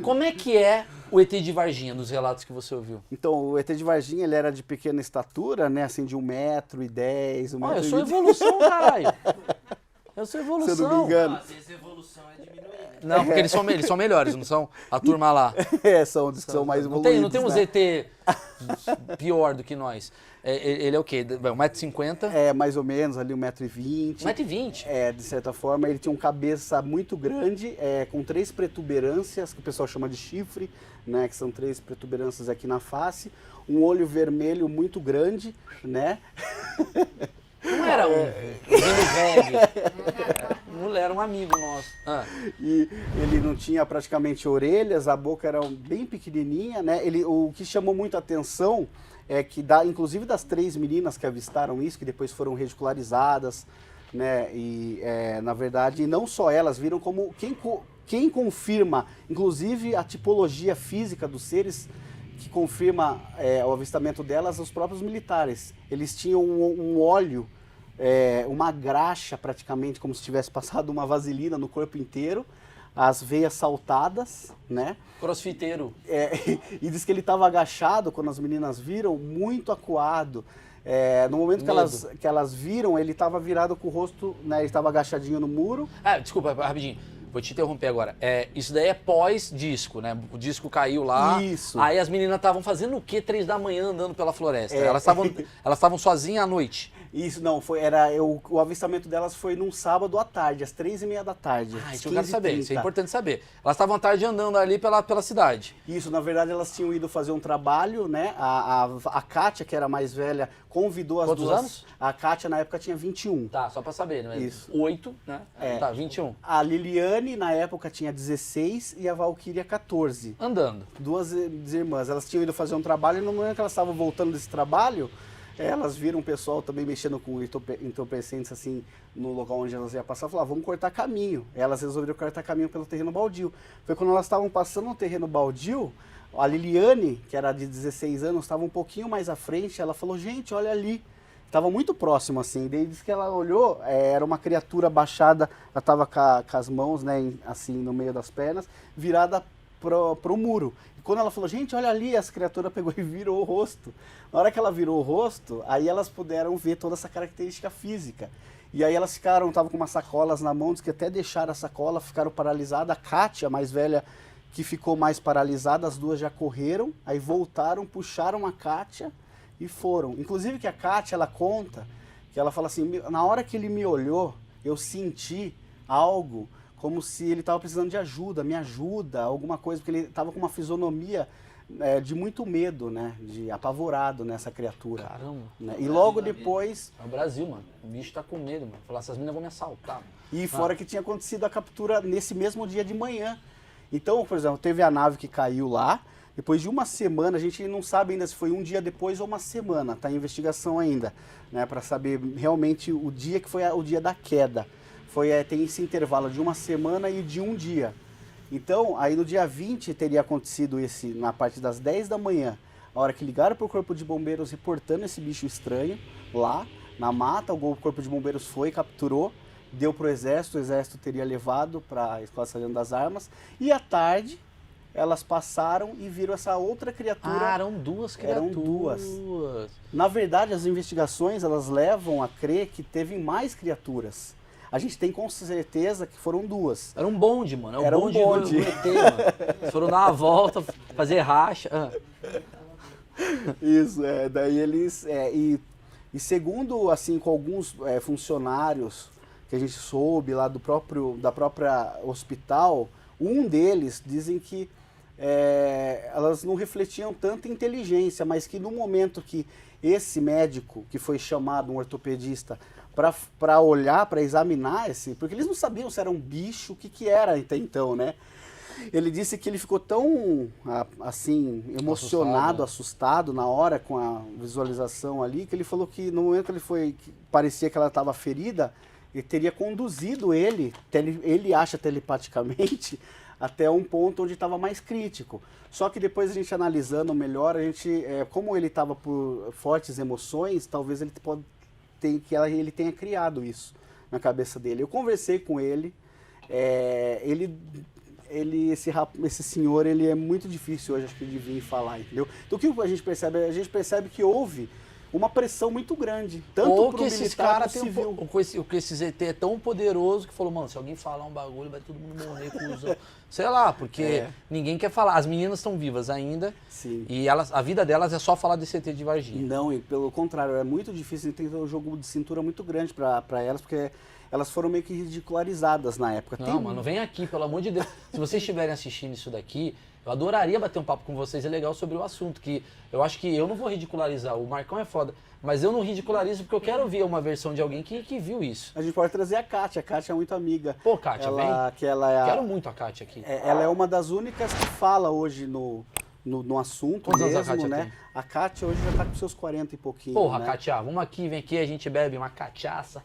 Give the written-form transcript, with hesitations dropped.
Como é que é o ET de Varginha, dos relatos que você ouviu? Então, o ET de Varginha, ele era de pequena estatura, né? Assim, de 1,10 m, 1,20 m. Olha, eu sou evolução, caralho. Eu sou evolução. Se eu não me engano. Às vezes a evolução é diminuir, né? Não, porque eles são melhores, não são? A turma lá. São os que são mais Não evoluídos, tem um né? ZT pior do que nós. Ele é o quê? 1,50 m? É, mais ou menos, ali 1,20 m. 1,20 m? É, de certa forma, ele tinha uma cabeça muito grande, com 3 protuberâncias, que o pessoal chama de chifre, né? Que são 3 protuberâncias aqui na face. Um olho vermelho muito grande, né? Não era um velho. Mulher, era um amigo nosso. Ah. E ele não tinha praticamente orelhas, a boca era bem pequenininha, né? O que chamou muito a atenção é que, inclusive das 3 meninas que avistaram isso, que depois foram ridicularizadas, né? E, na verdade, não só elas viram como quem confirma, inclusive a tipologia física dos seres, que confirma o avistamento delas, os próprios militares. Eles tinham um óleo, uma graxa praticamente, como se tivesse passado uma vaselina no corpo inteiro, as veias saltadas, né? Crossfiteiro. E diz que ele estava agachado, quando as meninas viram, muito acuado. No momento que elas viram, ele estava virado com o rosto, né? Ele estava agachadinho no muro. Desculpa, rapidinho. Vou te interromper agora. Isso daí é pós-disco, né? O disco caiu lá. Isso. Aí as meninas estavam fazendo o quê? 3 da manhã andando pela floresta. Elas estavam sozinhas à noite. Isso, não, o avistamento delas foi num sábado à tarde, às 3h30 da tarde. Isso eu quero saber, isso é importante saber. Elas estavam à tarde andando ali pela cidade. Isso, na verdade elas tinham ido fazer um trabalho, né? A Kátia, que era a mais velha, convidou as duas. Quantos anos? A Kátia na época tinha 21. Tá, só pra saber, né? Isso. 8, né? Tá, 21. A Liliane, na época, tinha 16 e a Valquíria 14. Andando. Duas irmãs. Elas tinham ido fazer um trabalho e no momento que elas estavam voltando desse trabalho, elas viram o pessoal também mexendo com entorpecentes assim no local onde elas iam passar, falaram, vamos cortar caminho. Elas resolveram cortar caminho pelo terreno baldio. Foi quando elas estavam passando no terreno baldio, a Liliane, que era de 16 anos, estava um pouquinho mais à frente, ela falou, gente, olha ali. Estava muito próximo assim, daí disse que ela olhou, era uma criatura baixada, ela estava com as mãos, né, assim, no meio das pernas, virada pro muro. Quando ela falou, gente, olha ali, essa criatura pegou e virou o rosto. Na hora que ela virou o rosto, aí elas puderam ver toda essa característica física. E aí elas estavam com umas sacolas na mão, diz que até deixaram a sacola, ficaram paralisadas. A Kátia, a mais velha, que ficou mais paralisada, as duas já correram, aí voltaram, puxaram a Kátia e foram. Inclusive que a Kátia, ela conta, que ela fala assim, na hora que ele me olhou, eu senti algo como se ele estava precisando de ajuda, me ajuda, alguma coisa, porque ele estava com uma fisionomia de muito medo, né? De apavorado nessa criatura. Caramba. Né? E logo depois... É o Brasil, mano. O bicho tá com medo, mano. Falar, essas meninas vão me assaltar. E fora que tinha acontecido a captura nesse mesmo dia de manhã. Então, por exemplo, teve a nave que caiu lá, depois de uma semana, a gente não sabe ainda se foi um dia depois ou uma semana, tá em investigação ainda, né? Para saber realmente o dia que foi o dia da queda. Tem esse intervalo de uma semana e de um dia. Então, aí no dia 20 teria acontecido na parte das 10 da manhã, a hora que ligaram para o Corpo de Bombeiros reportando esse bicho estranho lá na mata, o Corpo de Bombeiros foi, capturou, deu para o Exército teria levado para a Escola Sargento das Armas, e à tarde elas passaram e viram essa outra criatura. Eram 2 criaturas. Eram 2. Na verdade, as investigações, elas levam a crer que teve mais criaturas. A gente tem com certeza que foram 2. Era um bonde, mano. Era um bonde. Do ET, mano. Eles foram dar uma volta, fazer racha. Isso, daí eles... E segundo, assim, com alguns funcionários que a gente soube lá da própria hospital, um deles dizem que elas não refletiam tanta inteligência, mas que no momento que esse médico, que foi chamado, um ortopedista, para olhar, para examinar porque eles não sabiam se era um bicho, o que era até então, né? Ele disse que ele ficou tão, assim, emocionado, assustado na hora com a visualização ali, que ele falou que no momento que parecia que ela estava ferida, ele teria conduzido ele acha telepaticamente, até um ponto onde estava mais crítico. Só que depois a gente analisando melhor, como ele estava por fortes emoções, talvez ele tenha criado isso na cabeça dele. Eu conversei com ele, esse senhor, ele é muito difícil hoje, acho que, de vir falar, entendeu? Então o que a gente percebe? A gente percebe que houve uma pressão muito grande, tanto Ou pro que esses militar caras quanto têm civil. ou que esse ZT é tão poderoso que falou, mano, se alguém falar um bagulho, vai todo mundo morrer, cuzão. Sei lá, porque ninguém quer falar. As meninas estão vivas ainda. Sim. E a vida delas é só falar desse ET de Varginha. Não, e pelo contrário, é muito difícil, tem um jogo de cintura muito grande para elas, porque elas foram meio que ridicularizadas na época. Não, mano, vem aqui, pelo amor de Deus. Se vocês estiverem assistindo isso daqui, eu adoraria bater um papo com vocês, é legal sobre o assunto, que eu acho que eu não vou ridicularizar, o Marcão é foda, mas eu não ridicularizo porque eu quero ver uma versão de alguém que viu isso. A gente pode trazer a Kátia é muito amiga. Pô, Kátia, vem. Quero muito a Kátia aqui. Ela é uma das únicas que fala hoje no assunto. Quantos anos a mesmo, Kátia né? tem? A Kátia hoje já tá com seus 40 e pouquinho. Porra, né? Kátia, vamos aqui, vem aqui, a gente bebe uma cachaça.